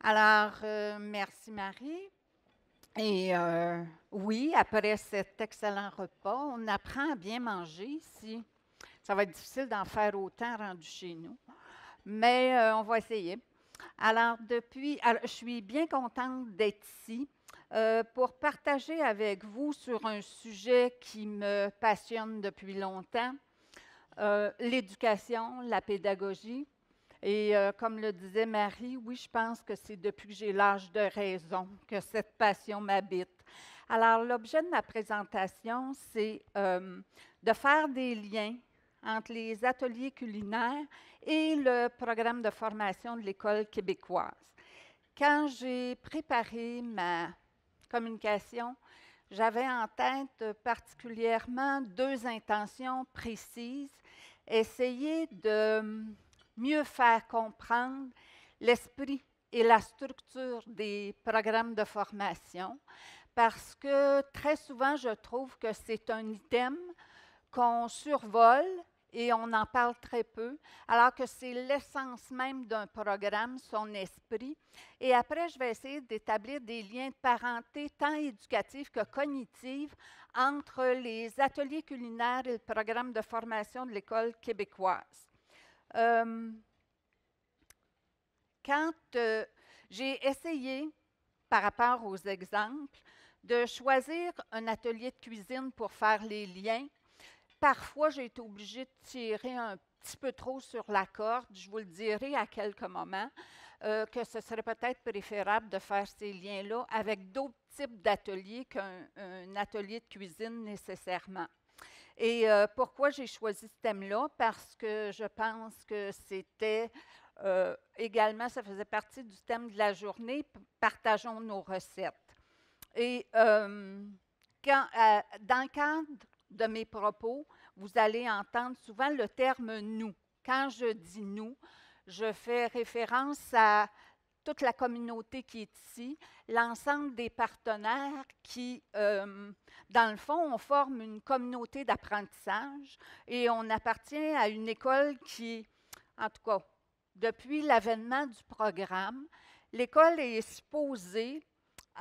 Alors, merci Marie. Et oui, après cet excellent repas, on apprend à bien manger ici. Ça va être difficile d'en faire autant rendu chez nous, mais on va essayer. Alors, je suis bien contente d'être ici pour partager avec vous sur un sujet qui me passionne depuis longtemps, l'éducation, la pédagogie. Et comme le disait Marie, oui, je pense que c'est depuis que j'ai l'âge de raison que cette passion m'habite. Alors, l'objet de ma présentation, c'est de faire des liens entre les ateliers culinaires et le programme de formation de l'École québécoise. Quand j'ai préparé ma communication, j'avais en tête particulièrement deux intentions précises. Essayer de mieux faire comprendre l'esprit et la structure des programmes de formation, parce que très souvent, je trouve que c'est un item qu'on survole et on en parle très peu, alors que c'est l'essence même d'un programme, son esprit. Et après, je vais essayer d'établir des liens de parenté tant éducatifs que cognitifs entre les ateliers culinaires et le programme de formation de l'École québécoise. Euh, quand j'ai essayé, par rapport aux exemples, de choisir un atelier de cuisine pour faire les liens, parfois, j'ai été obligée de tirer un petit peu trop sur la corde. Je vous le dirai à quelques moments, que ce serait peut-être préférable de faire ces liens-là avec d'autres types d'ateliers qu'un atelier de cuisine nécessairement. Et pourquoi j'ai choisi ce thème-là? Parce que je pense que c'était également, ça faisait partie du thème de la journée, partageons nos recettes. Et dans le cadre de mes propos, vous allez entendre souvent le terme nous. Quand je dis nous, je fais référence à toute la communauté qui est ici, l'ensemble des partenaires qui, dans le fond, on forme une communauté d'apprentissage et on appartient à une école qui, en tout cas, depuis l'avènement du programme, l'école est supposée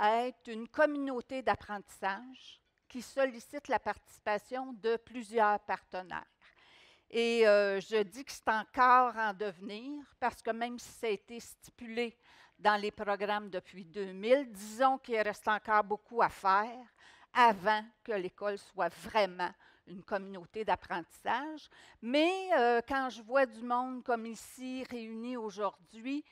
être une communauté d'apprentissage qui sollicite la participation de plusieurs partenaires. Et je dis que c'est encore en devenir parce que même si ça a été stipulé dans les programmes depuis 2000, disons qu'il reste encore beaucoup à faire avant que l'école soit vraiment une communauté d'apprentissage. Mais quand je vois du monde comme ici réuni aujourd'hui,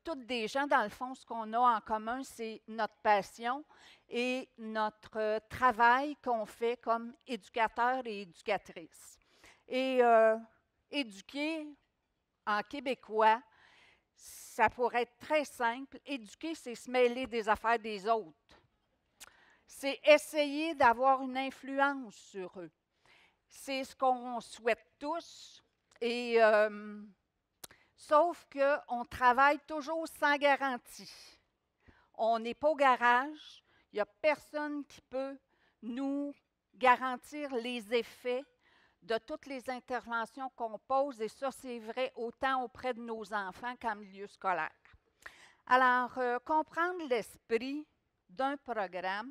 toutes des gens, dans le fond, ce qu'on a en commun, c'est notre passion et notre travail qu'on fait comme éducateurs et éducatrices. Et éduquer en québécois, ça pourrait être très simple. Éduquer, c'est se mêler des affaires des autres. C'est essayer d'avoir une influence sur eux. C'est ce qu'on souhaite tous. Et sauf qu'on travaille toujours sans garantie. On n'est pas au garage. Il n'y a personne qui peut nous garantir les effets de toutes les interventions qu'on pose, et ça, c'est vrai autant auprès de nos enfants qu'en milieu scolaire. Alors, comprendre l'esprit d'un programme,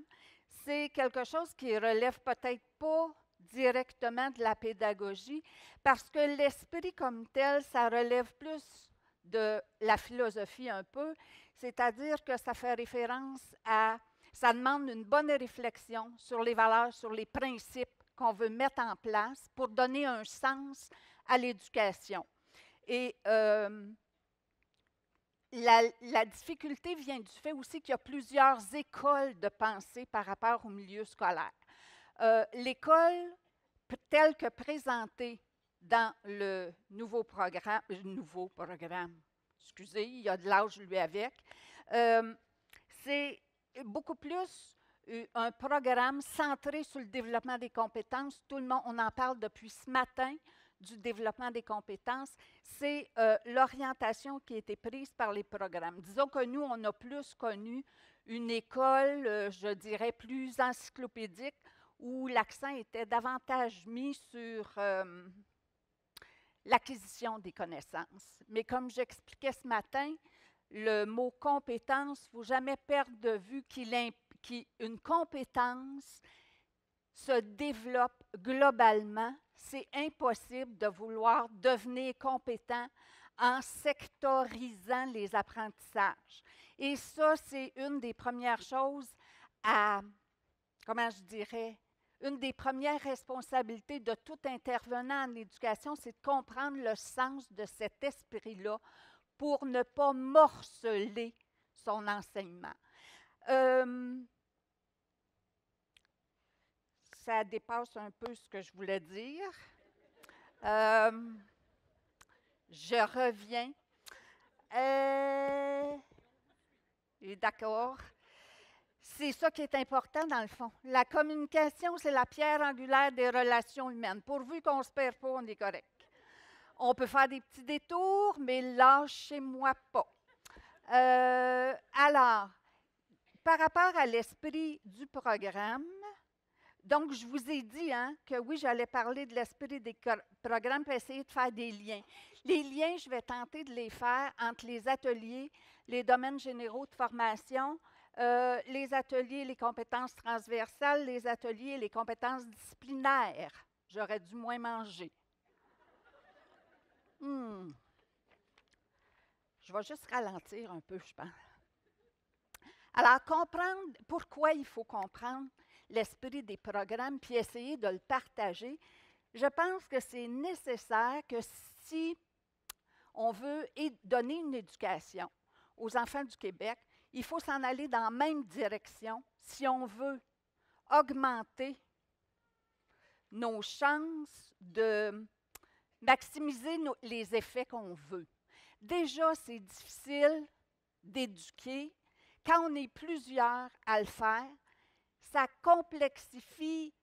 c'est quelque chose qui relève peut-être pas directement de la pédagogie, parce que l'esprit comme tel, ça relève plus de la philosophie un peu, c'est-à-dire que ça fait référence à, ça demande une bonne réflexion sur les valeurs, sur les principes qu'on veut mettre en place pour donner un sens à l'éducation. Et la difficulté vient du fait aussi qu'il y a plusieurs écoles de pensée par rapport au milieu scolaire. L'école telle que présentée dans le nouveau programme, excusez, il y a de l'âge lui avec, c'est beaucoup plus un programme centré sur le développement des compétences. Tout le monde, on en parle depuis ce matin du développement des compétences. C'est l'orientation qui a été prise par les programmes. Disons que nous, on a plus connu une école, je dirais, plus encyclopédique, où l'accent était davantage mis sur l'acquisition des connaissances. Mais comme j'expliquais ce matin, le mot compétence, il ne faut jamais perdre de vue qu'une compétence se développe globalement. C'est impossible de vouloir devenir compétent en sectorisant les apprentissages. Et ça, c'est une des premières choses à, comment je dirais, une des premières responsabilités de tout intervenant en éducation, c'est de comprendre le sens de cet esprit-là pour ne pas morceler son enseignement. Ça dépasse un peu ce que je voulais dire. Je reviens. D'accord. C'est ça qui est important dans le fond. La communication, c'est la pierre angulaire des relations humaines. Pourvu qu'on ne se perd pas, on est correct. On peut faire des petits détours, mais lâchez-moi pas. Alors, par rapport à l'esprit du programme, donc je vous ai dit que oui, j'allais parler de l'esprit des programmes pour essayer de faire des liens. Les liens, je vais tenter de les faire entre les ateliers, les domaines généraux de formation, les ateliers, les compétences transversales, les ateliers, les compétences disciplinaires. J'aurais dû moins manger. Je vais juste ralentir un peu, je pense. Alors, comprendre pourquoi il faut comprendre l'esprit des programmes puis essayer de le partager, je pense que c'est nécessaire que si on veut donner une éducation aux enfants du Québec, il faut s'en aller dans la même direction si on veut augmenter nos chances de maximiser les effets qu'on veut. Déjà, c'est difficile d'éduquer. Quand on est plusieurs à le faire, ça complexifie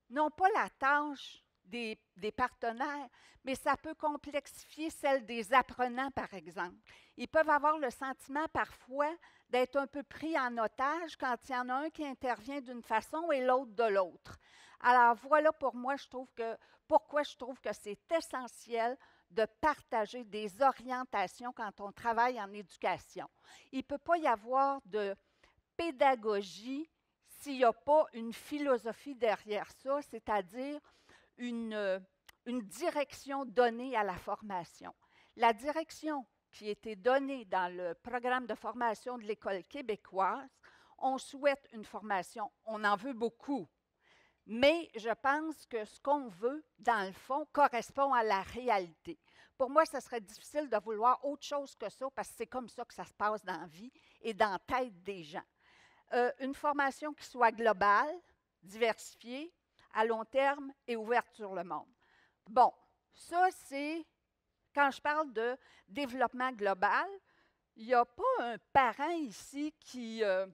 non pas la tâche des partenaires, mais ça peut complexifier celle des apprenants, par exemple. Ils peuvent avoir le sentiment parfois d'être un peu pris en otage quand il y en a un qui intervient d'une façon et l'autre de l'autre. Alors voilà pour moi, pourquoi je trouve que c'est essentiel de partager des orientations quand on travaille en éducation. Il ne peut pas y avoir de pédagogie s'il n'y a pas une philosophie derrière ça, c'est-à-dire une direction donnée à la formation. La direction qui a été donnée dans le programme de formation de l'École québécoise, on souhaite une formation, on en veut beaucoup, mais je pense que ce qu'on veut, dans le fond, correspond à la réalité. Pour moi, ce serait difficile de vouloir autre chose que ça, parce que c'est comme ça que ça se passe dans la vie et dans la tête des gens. Une formation qui soit globale, diversifiée, à long terme et ouverte sur le monde. Bon, ça, c'est, quand je parle de développement global, il n'y a pas un parent ici qui, à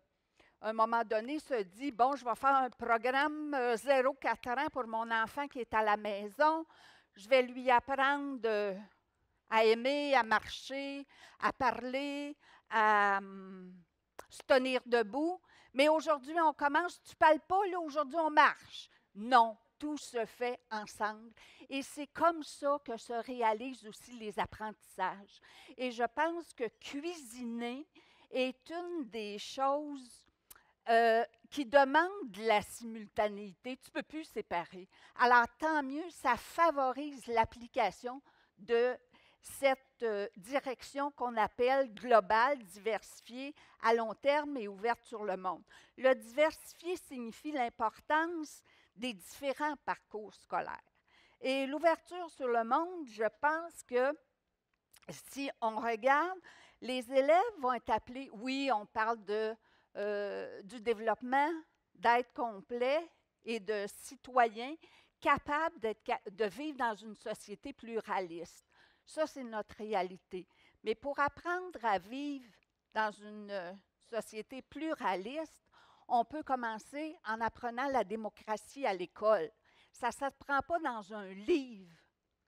un moment donné, se dit, bon, je vais faire un programme 0-4 ans pour mon enfant qui est à la maison. Je vais lui apprendre à aimer, à marcher, à parler, à se tenir debout. Mais aujourd'hui, on commence, tu ne parles pas, là, aujourd'hui, on marche. Non, tout se fait ensemble. Et c'est comme ça que se réalisent aussi les apprentissages. Et je pense que cuisiner est une des choses qui demande de la simultanéité. Tu ne peux plus séparer. Alors, tant mieux, ça favorise l'application de cette direction qu'on appelle globale, diversifiée, à long terme et ouverte sur le monde. Le diversifié signifie l'importance des différents parcours scolaires. Et l'ouverture sur le monde, je pense que si on regarde, les élèves vont être appelés, oui, on parle du développement, d'être complet et de citoyens capables de vivre dans une société pluraliste. Ça, c'est notre réalité. Mais pour apprendre à vivre dans une société pluraliste, on peut commencer en apprenant la démocratie à l'école. Ça ne s'apprend pas dans un livre,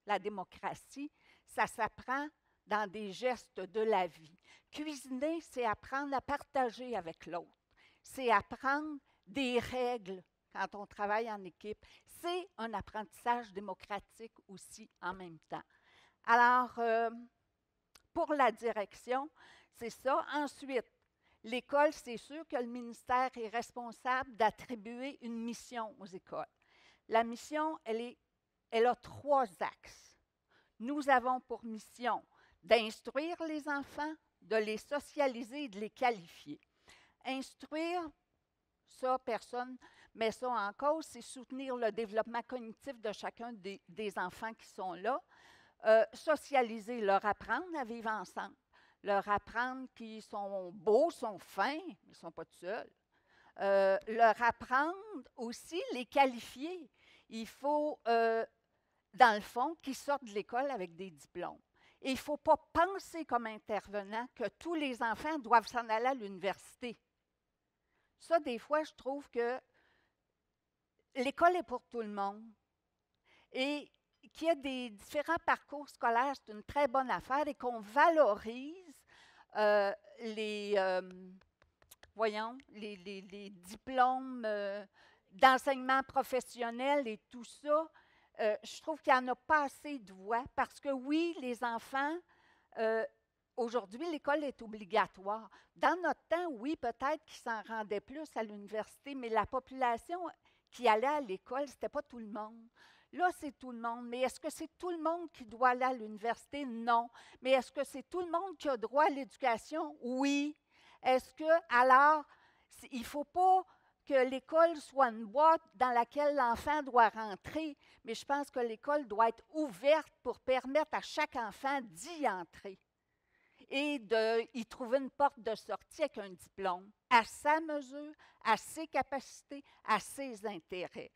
la démocratie, ça s'apprend dans des gestes de la vie. Cuisiner, c'est apprendre à partager avec l'autre. C'est apprendre des règles quand on travaille en équipe. C'est un apprentissage démocratique aussi en même temps. Alors, pour la direction, C'est ça. Ensuite, l'école, c'est sûr que le ministère est responsable d'attribuer une mission aux écoles. La mission, elle a 3 axes. Nous avons pour mission d'instruire les enfants, de les socialiser et de les qualifier. Instruire, ça, personne met ça en cause, c'est soutenir le développement cognitif de chacun des enfants qui sont là. Socialiser, leur apprendre à vivre ensemble, leur apprendre qu'ils sont beaux, sont fins, mais ils ne sont pas tout seuls. Leur apprendre aussi, les qualifier. Il faut, dans le fond, qu'ils sortent de l'école avec des diplômes. Et il ne faut pas penser comme intervenant que tous les enfants doivent s'en aller à l'université. Ça, des fois, je trouve que l'école est pour tout le monde. Et qu'il y ait des différents parcours scolaires, c'est une très bonne affaire et qu'on valorise les diplômes d'enseignement professionnel et tout ça. Je trouve qu'il n'y en a pas assez de voix parce que oui, les enfants, aujourd'hui, l'école est obligatoire. Dans notre temps, oui, peut-être qu'ils s'en rendaient plus à l'université, mais la population qui allait à l'école, ce n'était pas tout le monde. Là, c'est tout le monde. Mais est-ce que c'est tout le monde qui doit aller à l'université? Non. Mais est-ce que c'est tout le monde qui a droit à l'éducation? Oui. Est-ce que, alors, il ne faut pas que l'école soit une boîte dans laquelle l'enfant doit rentrer, mais je pense que l'école doit être ouverte pour permettre à chaque enfant d'y entrer et d'y trouver une porte de sortie avec un diplôme à sa mesure, à ses capacités, à ses intérêts.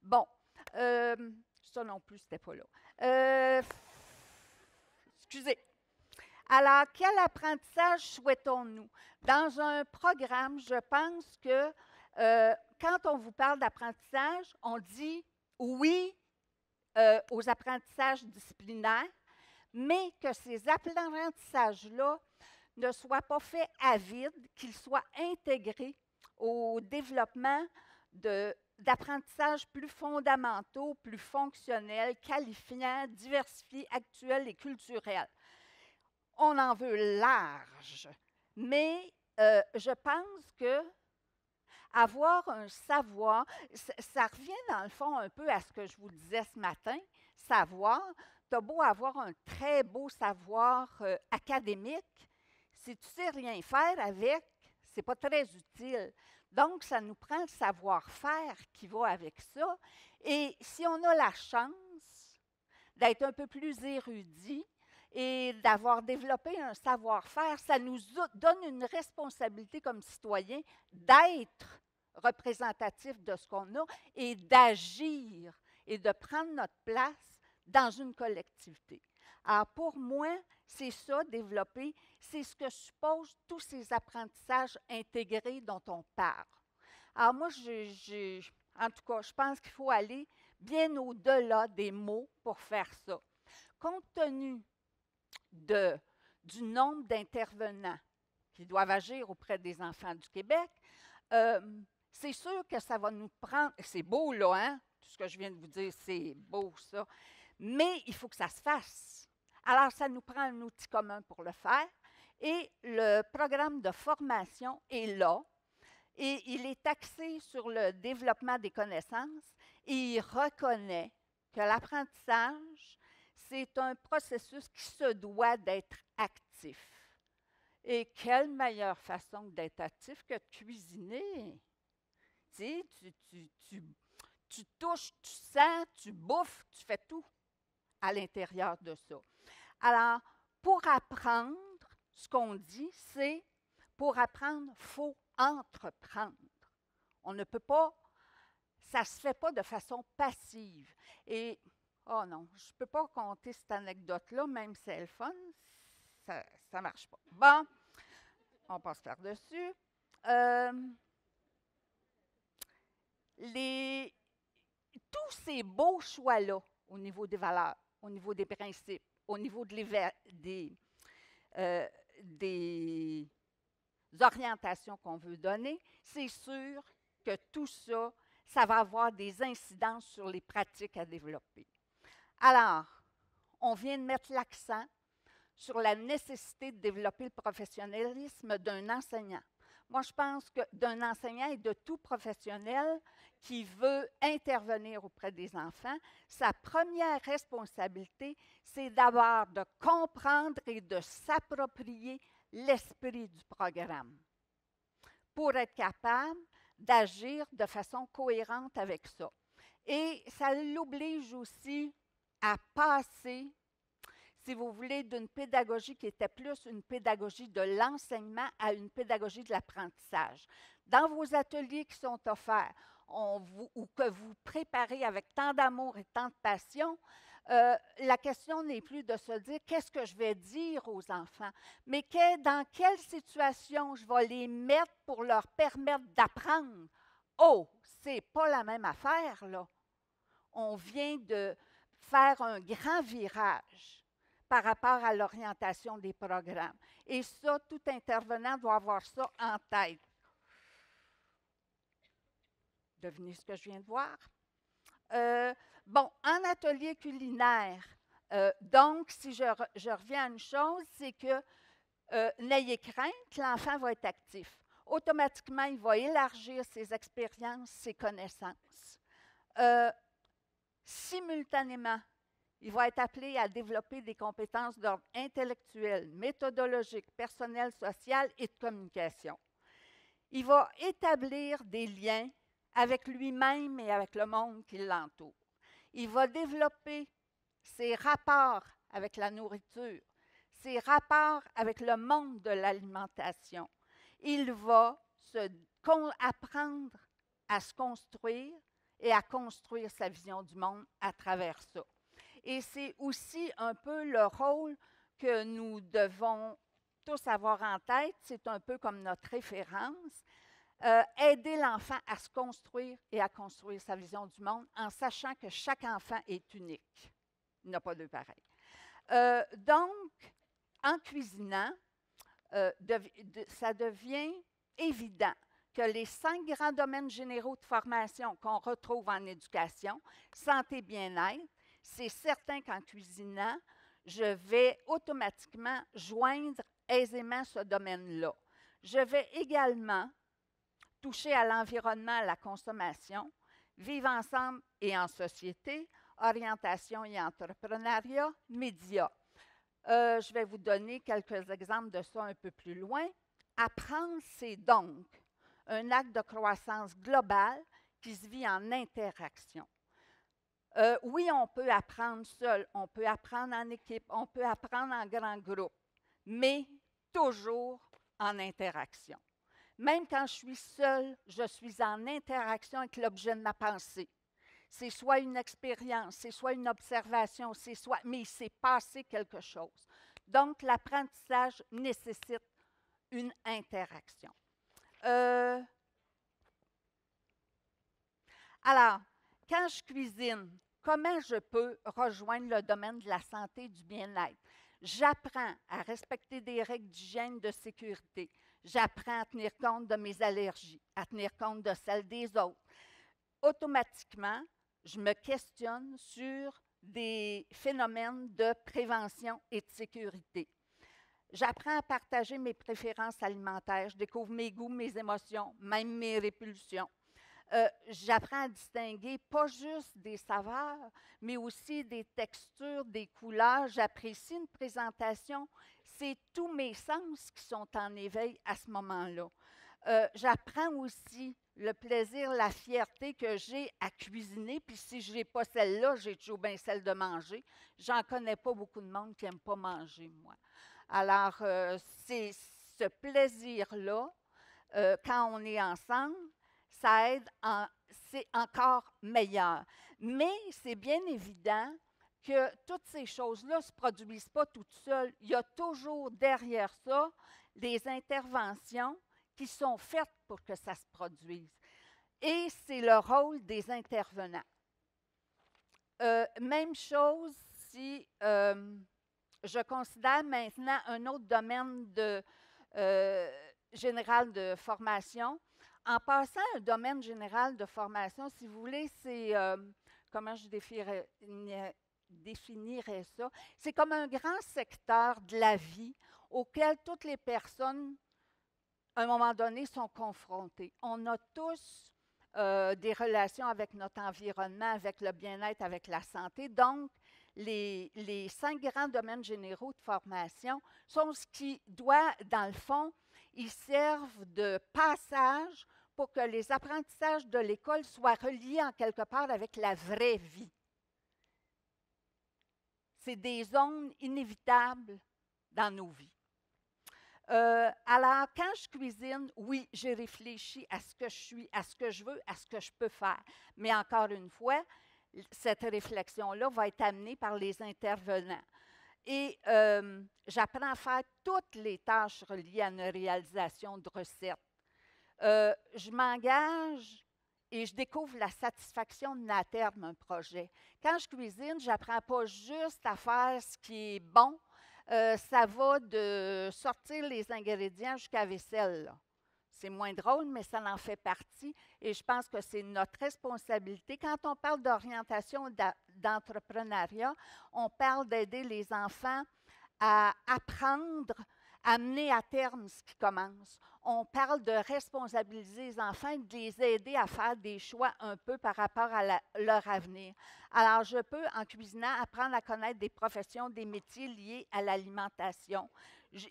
Bon. Ça non plus, c'était pas là. Excusez. Alors, quel apprentissage souhaitons-nous? Dans un programme, je pense que quand on vous parle d'apprentissage, on dit oui aux apprentissages disciplinaires, mais que ces apprentissages-là ne soient pas faits à vide, qu'ils soient intégrés au développement d'apprentissage plus fondamentaux, plus fonctionnels, qualifiants, diversifiés, actuels et culturels. On en veut large, mais je pense que avoir un savoir, ça revient dans le fond un peu à ce que je vous disais ce matin, savoir, tu as beau avoir un très beau savoir académique, si tu ne sais rien faire avec, ce n'est pas très utile. Donc, ça nous prend le savoir-faire qui va avec ça. Et si on a la chance d'être un peu plus érudit et d'avoir développé un savoir-faire, ça nous donne une responsabilité comme citoyens d'être représentatifs de ce qu'on a et d'agir et de prendre notre place dans une collectivité. Alors, pour moi, c'est ça, développer, c'est ce que suppose tous ces apprentissages intégrés dont on parle. Alors, moi, en tout cas, je pense qu'il faut aller bien au-delà des mots pour faire ça. Compte tenu du nombre d'intervenants qui doivent agir auprès des enfants du Québec, c'est sûr que ça va nous prendre. C'est beau, là, hein? Tout ce que je viens de vous dire, c'est beau, ça. Mais il faut que ça se fasse. Alors, ça nous prend un outil commun pour le faire. Et le programme de formation est là. Et il est axé sur le développement des connaissances et il reconnaît que l'apprentissage, c'est un processus qui se doit d'être actif. Et quelle meilleure façon d'être actif que de cuisiner? Tu sais, tu touches, tu sens, tu bouffes, tu fais tout à l'intérieur de ça. Alors, pour apprendre, ce qu'on dit, c'est pour apprendre, il faut entreprendre. On ne peut pas, ça ne se fait pas de façon passive. Et, oh non, je ne peux pas compter cette anecdote-là, même si c'est le fun, ça ne marche pas. Bon, on passe par-dessus. Tous ces beaux choix-là, au niveau des valeurs, au niveau des principes, au niveau des orientations qu'on veut donner, c'est sûr que tout ça, ça va avoir des incidences sur les pratiques à développer. Alors, on vient de mettre l'accent sur la nécessité de développer le professionnalisme d'un enseignant. Moi, je pense que d'un enseignant et de tout professionnel qui veut intervenir auprès des enfants, sa première responsabilité, c'est d'abord de comprendre et de s'approprier l'esprit du programme pour être capable d'agir de façon cohérente avec ça. Et ça l'oblige aussi à passer, si vous voulez, d'une pédagogie qui était plus une pédagogie de l'enseignement à une pédagogie de l'apprentissage. Dans vos ateliers qui sont offerts, ou que vous préparez avec tant d'amour et tant de passion, la question n'est plus de se dire qu'est-ce que je vais dire aux enfants, mais dans quelle situation je vais les mettre pour leur permettre d'apprendre. Oh, c'est pas la même affaire, là. On vient de faire un grand virage par rapport à l'orientation des programmes. Et ça, tout intervenant doit avoir ça en tête. Devinez ce que je viens de voir? Bon, en atelier culinaire, donc, si je reviens à une chose, c'est que n'ayez crainte, l'enfant va être actif. Automatiquement, il va élargir ses expériences, ses connaissances. Simultanément, il va être appelé à développer des compétences d'ordre intellectuel, méthodologique, personnel, social et de communication. Il va établir des liens avec lui-même et avec le monde qui l'entoure. Il va développer ses rapports avec la nourriture, ses rapports avec le monde de l'alimentation. Il va apprendre à se construire et à construire sa vision du monde à travers ça. Et c'est aussi un peu le rôle que nous devons tous avoir en tête, c'est un peu comme notre référence, aider l'enfant à se construire et à construire sa vision du monde en sachant que chaque enfant est unique. Il n'y en a pas deux pareils. Donc, en cuisinant, ça devient évident que les 5 grands domaines généraux de formation qu'on retrouve en éducation, santé, bien-être, c'est certain qu'en cuisinant, je vais automatiquement joindre aisément ce domaine-là. Je vais également toucher à l'environnement, à la consommation, vivre ensemble et en société, orientation et entrepreneuriat, médias. Je vais vous donner quelques exemples de ça un peu plus loin. Apprendre, c'est donc un acte de croissance globale qui se vit en interaction. Oui, on peut apprendre seul, on peut apprendre en équipe, on peut apprendre en grand groupe, mais toujours en interaction. Même quand je suis seule, je suis en interaction avec l'objet de ma pensée. C'est soit une expérience, c'est soit une observation, mais il s'est passé quelque chose. Donc, l'apprentissage nécessite une interaction. Alors, quand je cuisine, comment je peux rejoindre le domaine de la santé et du bien-être? J'apprends à respecter des règles d'hygiène de sécurité. J'apprends à tenir compte de mes allergies, à tenir compte de celles des autres. Automatiquement, je me questionne sur des phénomènes de prévention et de sécurité. J'apprends à partager mes préférences alimentaires. Je découvre mes goûts, mes émotions, même mes répulsions. J'apprends à distinguer pas juste des saveurs, mais aussi des textures, des couleurs. J'apprécie une présentation. C'est tous mes sens qui sont en éveil à ce moment-là. J'apprends aussi le plaisir, la fierté que j'ai à cuisiner. Puis si je n'ai pas celle-là, j'ai toujours bien celle de manger. J'en connais pas beaucoup de monde qui n'aime pas manger, moi. Alors, c'est ce plaisir-là, quand on est ensemble, ça aide, c'est encore meilleur. Mais c'est bien évident que toutes ces choses-là ne se produisent pas toutes seules. Il y a toujours derrière ça des interventions qui sont faites pour que ça se produise. Et c'est le rôle des intervenants. Même chose si je considère maintenant un autre domaine général de formation. En passant à un domaine général de formation, si vous voulez, c'est, comment je définirais ça? C'est comme un grand secteur de la vie auquel toutes les personnes, à un moment donné, sont confrontées. On a tous des relations avec notre environnement, avec le bien-être, avec la santé. Donc, les 5 grands domaines généraux de formation sont ce qui doit, dans le fond, ils servent de passage pour que les apprentissages de l'école soient reliés en quelque part avec la vraie vie. C'est des zones inévitables dans nos vies. Alors, quand je cuisine, oui, j'ai réfléchi à ce que je suis, à ce que je veux, à ce que je peux faire. Mais encore une fois, cette réflexion-là va être amenée par les intervenants. Et j'apprends à faire toutes les tâches reliées à une réalisation de recettes. Je m'engage et je découvre la satisfaction de à terme un projet. Quand je cuisine, je n'apprends pas juste à faire ce qui est bon. Ça va de sortir les ingrédients jusqu'à la vaisselle. C'est moins drôle, mais ça en fait partie. Et je pense que c'est notre responsabilité. Quand on parle d'orientation d'entrepreneuriat, on parle d'aider les enfants à apprendre, à mener à terme ce qui commence. On parle de responsabiliser les enfants et de les aider à faire des choix un peu par rapport à leur avenir. Alors, je peux, en cuisinant, apprendre à connaître des professions, des métiers liés à l'alimentation.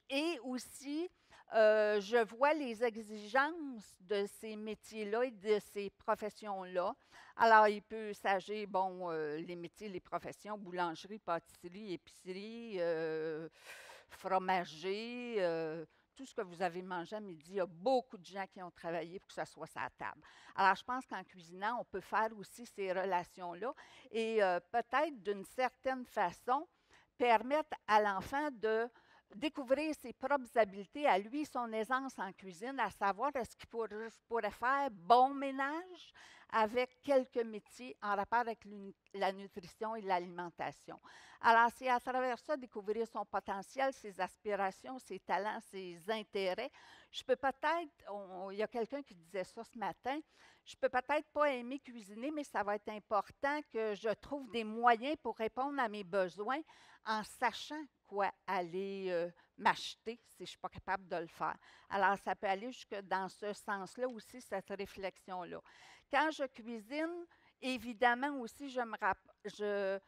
Et aussi, je vois les exigences de ces métiers-là et de ces professions-là. Alors, il peut s'agir, bon, les métiers, les professions, boulangerie, pâtisserie, épicerie, fromager, tout ce que vous avez mangé à midi. Il y a beaucoup de gens qui ont travaillé pour que ça soit à table. Alors, je pense qu'en cuisinant, on peut faire aussi ces relations-là et peut-être d'une certaine façon permettre à l'enfant de découvrir ses propres habiletés à lui, son aisance en cuisine, à savoir est-ce qu'il pourrait faire bon ménage avec quelques métiers en rapport avec la nutrition et l'alimentation. Alors, c'est à travers ça découvrir son potentiel, ses aspirations, ses talents, ses intérêts. Je peux peut-être, il y a quelqu'un qui disait ça ce matin, je peux peut-être pas aimer cuisiner, mais ça va être important que je trouve des moyens pour répondre à mes besoins en sachant quoi aller m'acheter si je ne suis pas capable de le faire. Alors, ça peut aller jusque dans ce sens-là aussi, cette réflexion-là. Quand je cuisine, évidemment aussi, je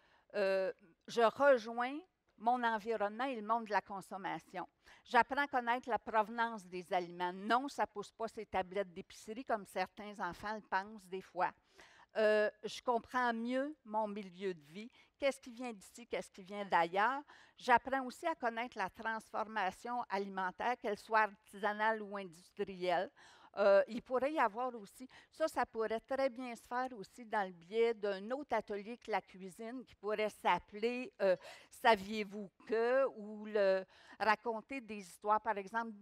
rejoins mon environnement et le monde de la consommation. J'apprends à connaître la provenance des aliments. Non, ça ne pousse pas ces tablettes d'épicerie comme certains enfants le pensent des fois. Je comprends mieux mon milieu de vie. Qu'est-ce qui vient d'ici, qu'est-ce qui vient d'ailleurs. J'apprends aussi à connaître la transformation alimentaire, qu'elle soit artisanale ou industrielle. Il pourrait y avoir aussi, ça pourrait très bien se faire aussi dans le biais d'un autre atelier que la cuisine qui pourrait s'appeler Saviez-vous que ou raconter des histoires, par exemple,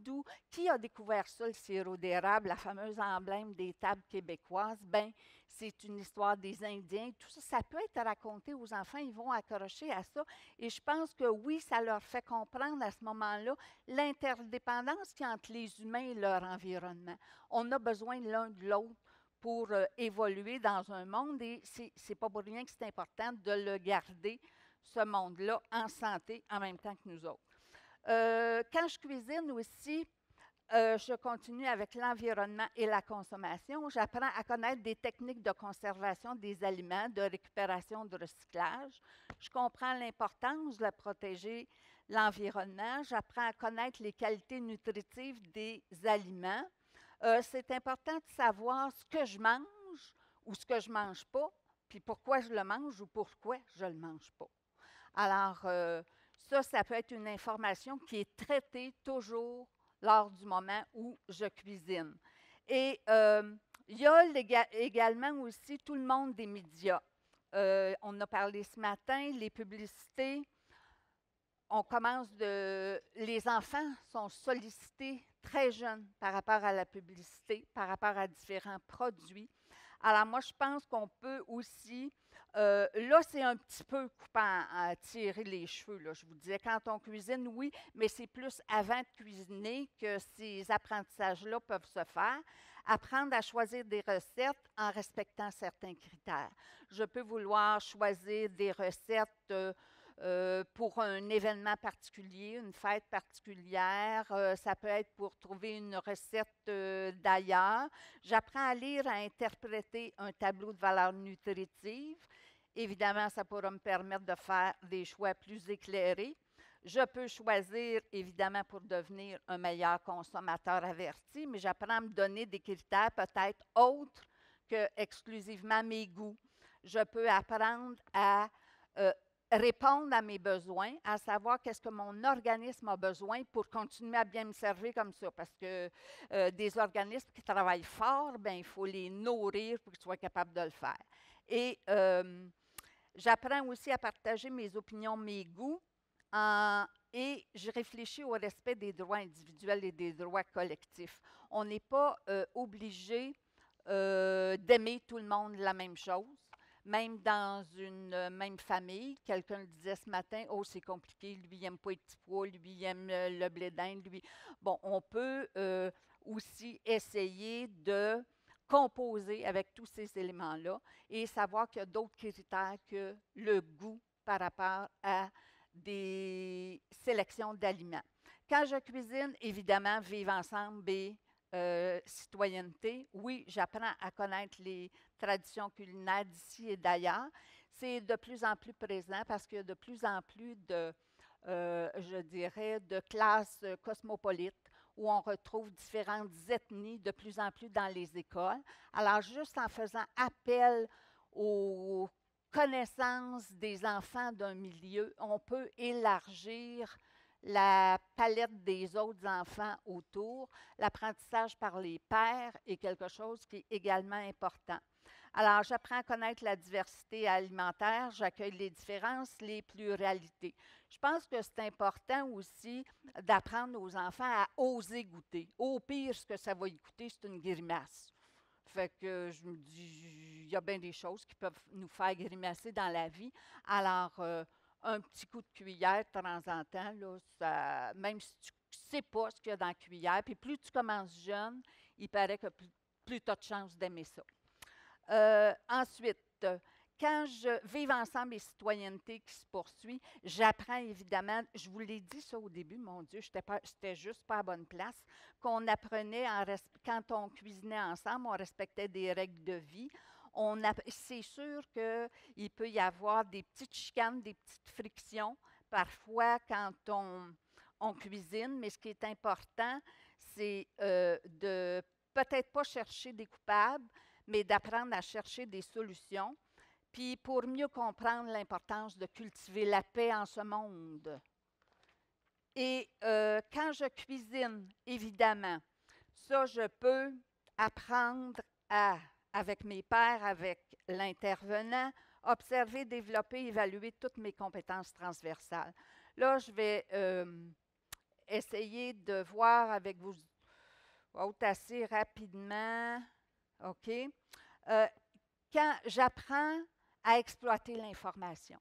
qui a découvert ça, le sirop d'érable, la fameuse emblème des tables québécoises? Bien, c'est une histoire des Indiens. Tout ça, ça peut être raconté aux enfants, ils vont accrocher à ça. Et je pense que oui, ça leur fait comprendre à ce moment-là l'interdépendance qu'il y a entre les humains et leur environnement. On a besoin l'un de l'autre pour évoluer dans un monde et c'est pas pour rien que c'est important de le garder, ce monde-là, en santé en même temps que nous autres. Quand je cuisine aussi, je continue avec l'environnement et la consommation. J'apprends à connaître des techniques de conservation des aliments, de récupération, de recyclage. Je comprends l'importance de protéger l'environnement. J'apprends à connaître les qualités nutritives des aliments. C'est important de savoir ce que je mange ou ce que je ne mange pas, puis pourquoi je le mange ou pourquoi je ne le mange pas. Alors, ça peut être une information qui est traitée toujours lors du moment où je cuisine. Et il y a également aussi tout le monde des médias. On a parlé ce matin, les publicités. Les enfants sont sollicités très jeunes par rapport à la publicité, par rapport à différents produits. Alors moi, je pense qu'on peut aussi Là, c'est un petit peu coupant à tirer les cheveux, là. Je vous disais, quand on cuisine, oui, mais c'est plus avant de cuisiner que ces apprentissages-là peuvent se faire. Apprendre à choisir des recettes en respectant certains critères. Je peux vouloir choisir des recettes pour un événement particulier, une fête particulière. Ça peut être pour trouver une recette d'ailleurs. J'apprends à lire, à interpréter un tableau de valeurs nutritives. Évidemment, ça pourra me permettre de faire des choix plus éclairés. Je peux choisir, évidemment, pour devenir un meilleur consommateur averti, mais j'apprends à me donner des critères peut-être autres que exclusivement mes goûts. Je peux apprendre à euh, répondre à mes besoins, à savoir qu'est-ce que mon organisme a besoin pour continuer à bien me servir comme ça. Parce que des organismes qui travaillent fort, ben, il faut les nourrir pour qu'ils soient capables de le faire. Et j'apprends aussi à partager mes opinions, mes goûts, et je réfléchis au respect des droits individuels et des droits collectifs. On n'est pas obligé d'aimer tout le monde la même chose. Même dans une même famille, quelqu'un le disait ce matin, oh, c'est compliqué, lui, il n'aime pas les petits pois, lui, il aime le blé d'Inde, lui. Bon, on peut aussi essayer de composer avec tous ces éléments-là et savoir qu'il y a d'autres critères que le goût par rapport à des sélections d'aliments. Quand je cuisine, évidemment, vivre ensemble et citoyenneté. Oui, j'apprends à connaître les traditions culinaires d'ici et d'ailleurs. C'est de plus en plus présent parce qu'il y a de plus en plus de, je dirais, de classes cosmopolites où on retrouve différentes ethnies de plus en plus dans les écoles. Alors, juste en faisant appel aux connaissances des enfants d'un milieu, on peut élargir la palette des autres enfants autour. L'apprentissage par les pairs est quelque chose qui est également important. Alors, j'apprends à connaître la diversité alimentaire, j'accueille les différences, les pluralités. Je pense que c'est important aussi d'apprendre aux enfants à oser goûter. Au pire, ce que ça va y coûter, c'est une grimace. Fait que je me dis, il y a bien des choses qui peuvent nous faire grimacer dans la vie. Alors, un petit coup de cuillère de temps en temps, là, même si tu ne sais pas ce qu'il y a dans la cuillère, puis plus tu commences jeune, il paraît que plus tu as de chances d'aimer ça. Ensuite, quand je vive ensemble et citoyenneté qui se poursuit, j'apprends évidemment, je vous l'ai dit ça au début, mon Dieu, j'étais juste pas à bonne place, qu'on apprenait quand on cuisinait ensemble, on respectait des règles de vie. C'est sûr qu'il peut y avoir des petites chicanes, des petites frictions, parfois quand on cuisine, mais ce qui est important, c'est de peut-être pas chercher des coupables, mais d'apprendre à chercher des solutions, puis pour mieux comprendre l'importance de cultiver la paix en ce monde. Et quand je cuisine, évidemment, ça, je peux apprendre avec mes pairs, avec l'intervenant, observer, développer, évaluer toutes mes compétences transversales. Là, je vais essayer de voir avec vous assez rapidement. OK? Quand j'apprends à exploiter l'information.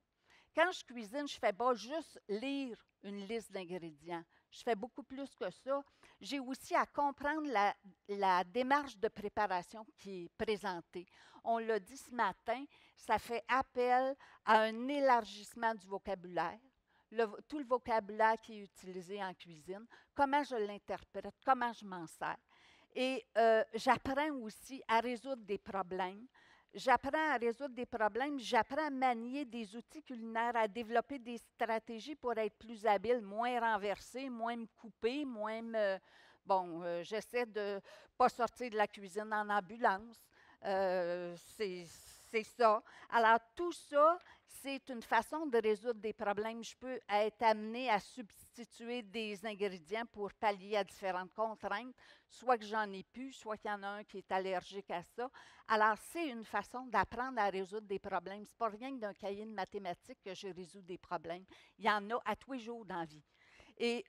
Quand je cuisine, je ne fais pas juste lire une liste d'ingrédients. Je fais beaucoup plus que ça. J'ai aussi à comprendre la démarche de préparation qui est présentée. On l'a dit ce matin, ça fait appel à un élargissement du vocabulaire. Tout le vocabulaire qui est utilisé en cuisine, comment je l'interprète, comment je m'en sers. Et j'apprends aussi à résoudre des problèmes. J'apprends à résoudre des problèmes, j'apprends à manier des outils culinaires, à développer des stratégies pour être plus habile, moins renversé, moins me couper, moins me... Bon, j'essaie de ne pas sortir de la cuisine en ambulance. C'est ça. Alors, tout ça, c'est une façon de résoudre des problèmes. Je peux être amené à substituer des ingrédients pour pallier à différentes contraintes, soit que j'en ai plus, soit qu'il y en a un qui est allergique à ça. Alors, c'est une façon d'apprendre à résoudre des problèmes. Ce n'est pas rien que d'un cahier de mathématiques que je résous des problèmes. Il y en a à tous les jours dans la vie. Et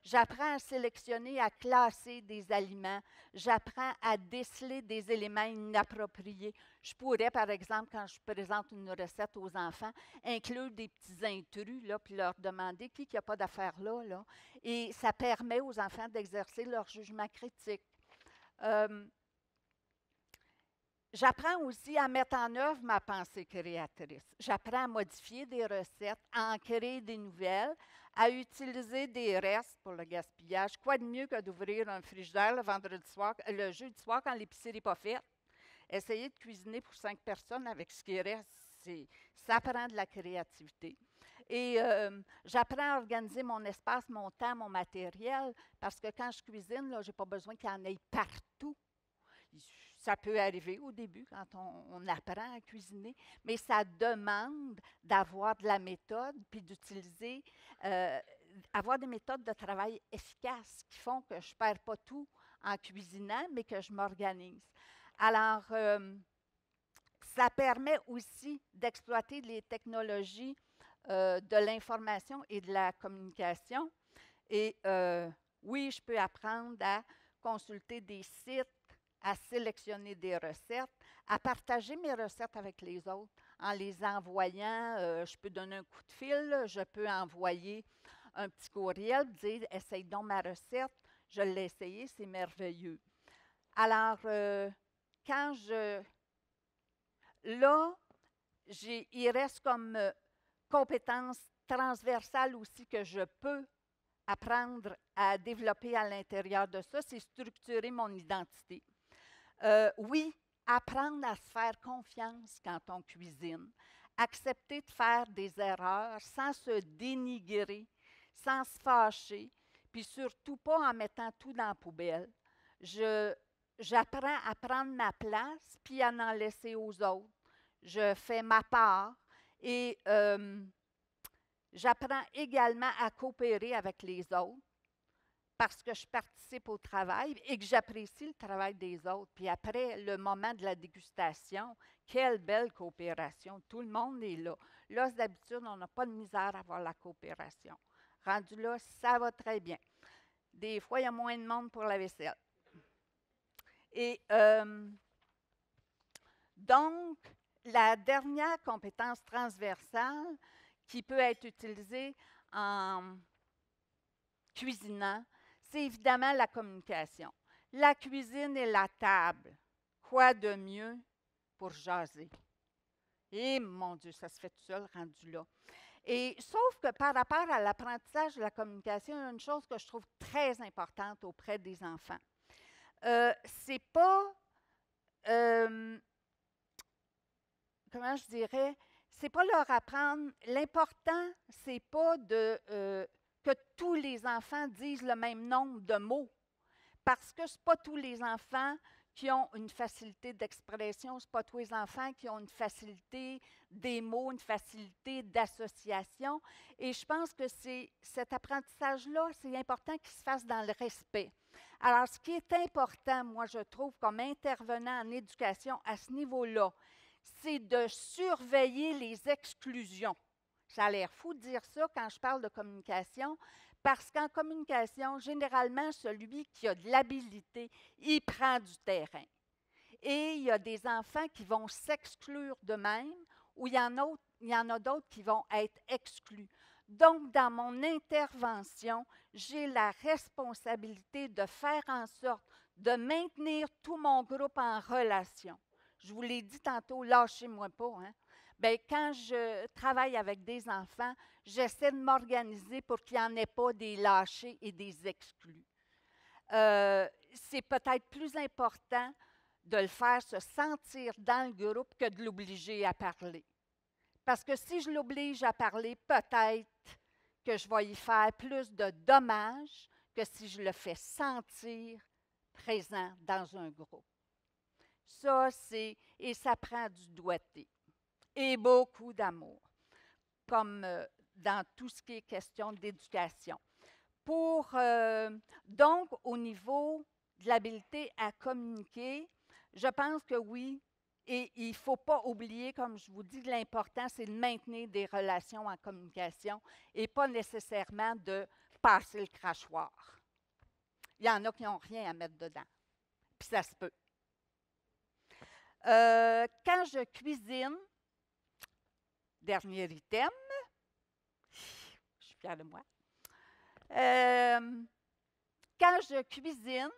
j'apprends à sélectionner, à classer des aliments. J'apprends à déceler des éléments inappropriés. Je pourrais, par exemple, quand je présente une recette aux enfants, inclure des petits intrus, là, puis leur demander qui n'a pas d'affaires là, là. Et ça permet aux enfants d'exercer leur jugement critique. J'apprends aussi à mettre en œuvre ma pensée créatrice. J'apprends à modifier des recettes, à en créer des nouvelles, à utiliser des restes pour le gaspillage. Quoi de mieux que d'ouvrir un frigidaire le vendredi soir, le jeudi soir quand l'épicerie n'est pas faite? Essayer de cuisiner pour 5 personnes avec ce qui reste, ça prend de la créativité. Et j'apprends à organiser mon espace, mon temps, mon matériel, parce que quand je cuisine, je n'ai pas besoin qu'il y en ait partout. Ça peut arriver au début quand on apprend à cuisiner, mais ça demande d'avoir de la méthode puis d'utiliser, avoir des méthodes de travail efficaces qui font que je ne perds pas tout en cuisinant, mais que je m'organise. Alors, ça permet aussi d'exploiter les technologies de l'information et de la communication. Et oui, je peux apprendre à consulter des sites, à sélectionner des recettes, à partager mes recettes avec les autres en les envoyant. Je peux donner un coup de fil, je peux envoyer un petit courriel, dire « Essaye donc ma recette, je l'ai essayé, c'est merveilleux. » Alors, quand je... Là, il reste comme compétence transversale aussi que je peux apprendre à développer à l'intérieur de ça, c'est structurer mon identité. Oui, apprendre à se faire confiance quand on cuisine, accepter de faire des erreurs sans se dénigrer, sans se fâcher, puis surtout pas en mettant tout dans la poubelle. J'apprends à prendre ma place, puis à en laisser aux autres. Je fais ma part et j'apprends également à coopérer avec les autres parce que je participe au travail et que j'apprécie le travail des autres. Puis après le moment de la dégustation, quelle belle coopération. Tout le monde est là. Là, d'habitude, on n'a pas de misère à avoir la coopération. Rendu là, ça va très bien. Des fois, il y a moins de monde pour la vaisselle. Et donc, la dernière compétence transversale qui peut être utilisée en cuisinant, c'est évidemment la communication. La cuisine et la table. Quoi de mieux pour jaser? Et mon Dieu, ça se fait tout seul rendu là. Et sauf que par rapport à l'apprentissage de la communication, il y a une chose que je trouve très importante auprès des enfants. C'est pas, comment je dirais, c'est pas leur apprendre. L'important, c'est pas que tous les enfants disent le même nombre de mots. Parce que ce n'est pas tous les enfants qui ont une facilité d'expression, ce n'est pas tous les enfants qui ont une facilité des mots, une facilité d'association. Et je pense que cet apprentissage-là, c'est important qu'il se fasse dans le respect. Alors, ce qui est important, moi, je trouve, comme intervenant en éducation à ce niveau-là, c'est de surveiller les exclusions. Ça a l'air fou de dire ça quand je parle de communication, parce qu'en communication, généralement, celui qui a de l'habilité, il prend du terrain. Et il y a des enfants qui vont s'exclure d'eux-mêmes, ou il y en a d'autres qui vont être exclus. Donc, dans mon intervention, j'ai la responsabilité de faire en sorte de maintenir tout mon groupe en relation. Je vous l'ai dit tantôt, lâchez-moi pas, hein? Bien, quand je travaille avec des enfants, j'essaie de m'organiser pour qu'il n'y en ait pas des lâchés et des exclus. C'est peut-être plus important de le faire se sentir dans le groupe que de l'obliger à parler. Parce que si je l'oblige à parler, peut-être que je vais y faire plus de dommages que si je le fais sentir présent dans un groupe. Ça, et ça prend du doigté et beaucoup d'amour, comme dans tout ce qui est question d'éducation. Donc, au niveau de l'habileté à communiquer, je pense que oui, et il ne faut pas oublier, comme je vous dis, l'important, c'est de maintenir des relations en communication et pas nécessairement de passer le crachoir. Il y en a qui n'ont rien à mettre dedans. Puis ça se peut. Quand je cuisine, dernier item, je suis fière de moi. Quand je cuisine,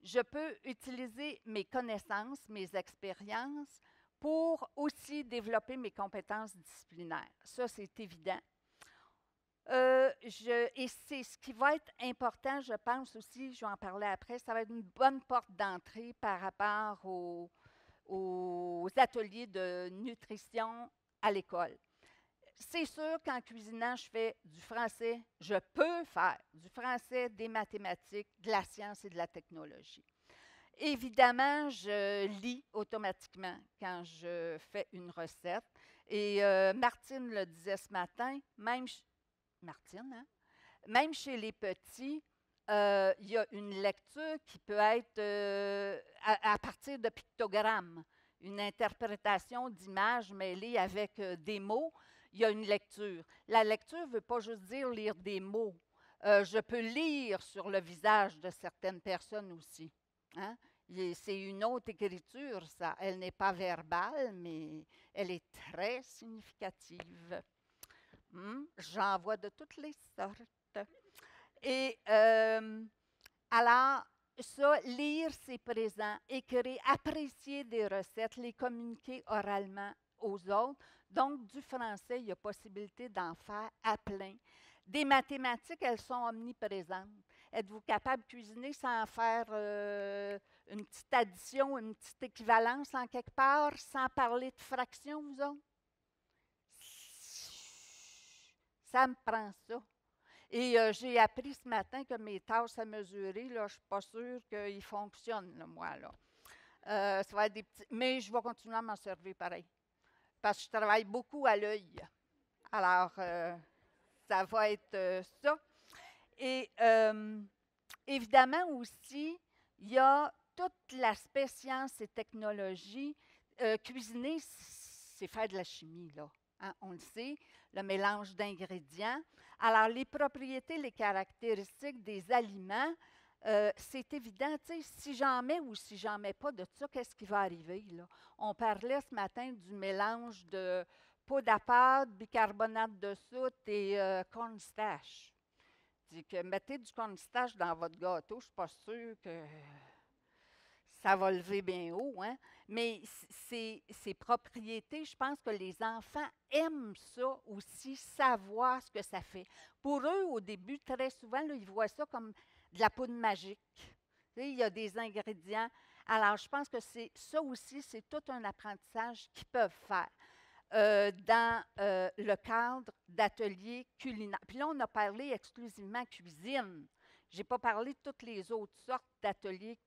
je peux utiliser mes connaissances, mes expériences pour aussi développer mes compétences disciplinaires. Ça, c'est évident. Et c'est ce qui va être important, je pense aussi, je vais en parler après, ça va être une bonne porte d'entrée par rapport aux ateliers de nutrition à l'école. C'est sûr qu'en cuisinant, je fais du français, je peux faire du français, des mathématiques, de la science et de la technologie. Évidemment, je lis automatiquement quand je fais une recette. Et Martine le disait ce matin, Martine, hein? Même chez les petits, il y a une lecture qui peut être à partir de pictogrammes, une interprétation d'images mêlées avec des mots. Il y a une lecture. La lecture ne veut pas juste dire lire des mots. Je peux lire sur le visage de certaines personnes aussi. Hein? C'est une autre écriture, ça. Elle n'est pas verbale, mais elle est très significative. J'en vois de toutes les sortes. Et alors, ça, lire, c'est présent. Écrire, apprécier des recettes, les communiquer oralement aux autres. Donc, du français, il y a possibilité d'en faire à plein. Des mathématiques, elles sont omniprésentes. Êtes-vous capable de cuisiner sans faire une petite addition, une petite équivalence en quelque part, sans parler de fractions, vous autres? Ça me prend ça. Et j'ai appris ce matin que mes tasses à mesurer, là, je ne suis pas sûre qu'ils fonctionnent, là, moi. Là. Ça va être des petits. Mais je vais continuer à m'en servir pareil. Parce que je travaille beaucoup à l'œil. Alors, ça va être ça. Et évidemment aussi, il y a tout l'aspect sciences et technologies. Cuisiner, c'est faire de la chimie, là. Hein, on le sait, le mélange d'ingrédients. Alors, les propriétés, les caractéristiques des aliments, c'est évident, tu sais, si j'en mets ou si j'en mets pas de ça, qu'est-ce qui va arriver, là? On parlait ce matin du mélange de poudre à pâte, bicarbonate de soude et cornstarch. Dit que mettez du cornstarch dans votre gâteau, je ne suis pas sûre que ça va lever bien haut, hein? Mais ces propriétés, je pense que les enfants aiment ça aussi, savoir ce que ça fait. Pour eux, au début, très souvent, là, ils voient ça comme de la poudre magique. Tu sais, il y a des ingrédients. Alors, je pense que c'est ça aussi, c'est tout un apprentissage qu'ils peuvent faire dans le cadre d'ateliers culinaires. Puis là, on a parlé exclusivement cuisine. Je n'ai pas parlé de toutes les autres sortes d'ateliers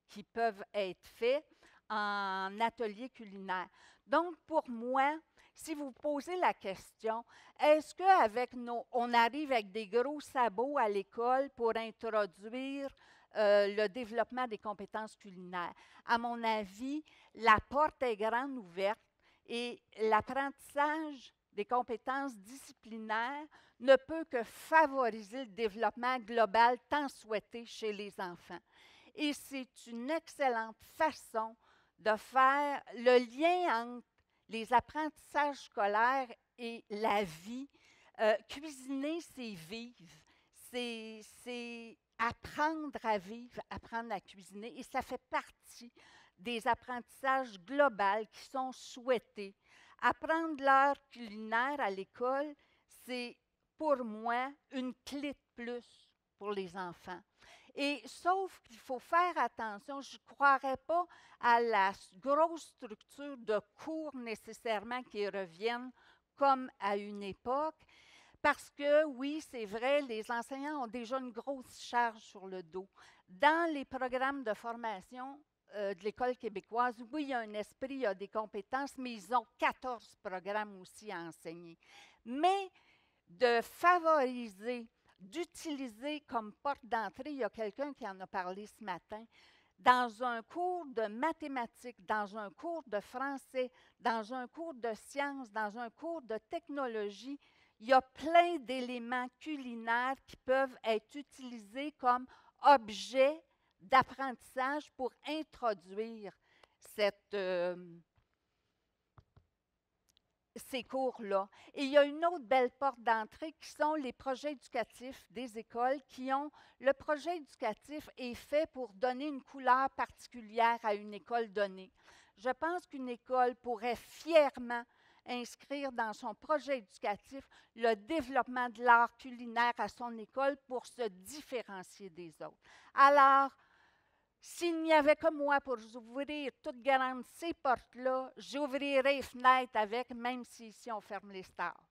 qui peuvent être faits en atelier culinaire. Donc, pour moi, si vous posez la question, est-ce qu'avec on arrive avec des gros sabots à l'école pour introduire le développement des compétences culinaires? À mon avis, la porte est grande ouverte et l'apprentissage des compétences disciplinaires ne peut que favoriser le développement global tant souhaité chez les enfants. Et c'est une excellente façon de faire le lien entre les apprentissages scolaires et la vie. Cuisiner, c'est vivre. C'est apprendre à vivre, apprendre à cuisiner. Et ça fait partie des apprentissages globaux qui sont souhaités. Apprendre l'art culinaire à l'école, c'est pour moi une clé de plus pour les enfants. Et sauf qu'il faut faire attention, je ne croirais pas à la grosse structure de cours nécessairement qui reviennent comme à une époque, parce que oui, c'est vrai, les enseignants ont déjà une grosse charge sur le dos. Dans les programmes de formation de l'École québécoise, oui, il y a un esprit, il y a des compétences, mais ils ont 14 programmes aussi à enseigner. Mais de favoriser, d'utiliser comme porte d'entrée, il y a quelqu'un qui en a parlé ce matin, dans un cours de mathématiques, dans un cours de français, dans un cours de sciences, dans un cours de technologie, il y a plein d'éléments culinaires qui peuvent être utilisés comme objets d'apprentissage pour introduire ces cours-là. Et il y a une autre belle porte d'entrée qui sont les projets éducatifs des écoles le projet éducatif est fait pour donner une couleur particulière à une école donnée. Je pense qu'une école pourrait fièrement inscrire dans son projet éducatif le développement de l'art culinaire à son école pour se différencier des autres. Alors, s'il n'y avait que moi pour ouvrir toutes grandes ces portes-là, j'ouvrirais les fenêtres avec, même si ici on ferme les stars.